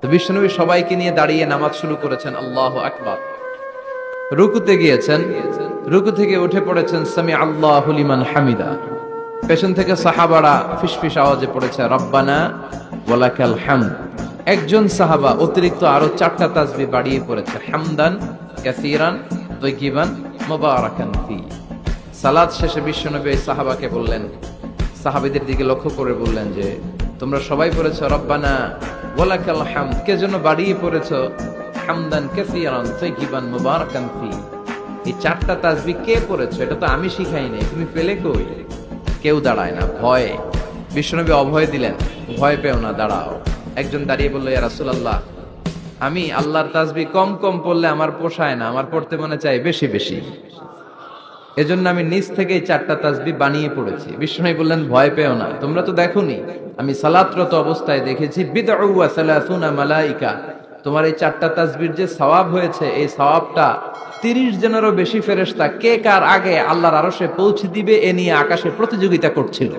তো বিশ্বনবী সবাইকে নিয়ে দাঁড়িয়ে নামাজ শুরু করেছেন, আল্লাহু আকবার। রুকুতে গিয়েছেন, রুকু থেকে উঠে পড়েছেন সামি আল্লাহু লিমান হামিদা। পেছন থেকে সাহাবারা ফিসফিস আওয়াজে পড়েছে রব্বানা ওয়ালাকাল হামদ। একজন সাহাবা অতিরিক্ত আরো 4টা তাসবিহ বাড়িয়ে পড়েছে, হামদান কাসীরান তাইয়িবান মুবারাকান ফি। সালাত শেষে বিশ্বনবী সাহাবাকে বললেন, সাহাবীদের দিকে লক্ষ্য করে বললেন যে তোমরা সবাই পড়েছো রব্বানা ওয়ালাকাল হামদ, কে জন্য বাড়িয়ে পড়েছো হামদান কাসীরান তাইয়িবান মুবারাকান ফি। এই 4টা তাসবিহ কে পড়েছো? এটা তো আমি শিখাই নাই, তুমি পেলে কই? কেউ দাঁড়ায় না, ভয়ে। বিশ্বনবী অভয় দিলেন, ভয় পেও না, দাঁড়াও। একজন দাঁড়িয়ে বলল, ইয়া রাসূলুল্লাহ, আমি আল্লাহর তাসবিহ কম কম পড়লে আমার পোষায় না, আমার পড়তে মনে চাই বেশি বেশি, এজন্য আমি নিজ থেকে 4টা তাসবিহ বানিয়ে পড়েছি। বিশ্বনবী বললেন, ভয় পেও না, তোমরা তো দেখোনি আমি সালাতরত অবস্থায় দেখেছি বিদউ ওয়া সালাসুনা মালাইকা, তোমার এই 4টা তাসবিহর যে সওয়াব হয়েছে, এই সওয়াবটা 30 জনেরও বেশি ফেরেশতা কে কার আগে আল্লাহর আরশে পৌঁছে দিবে এ নিয়ে আকাশে প্রতিযোগিতা করছিল।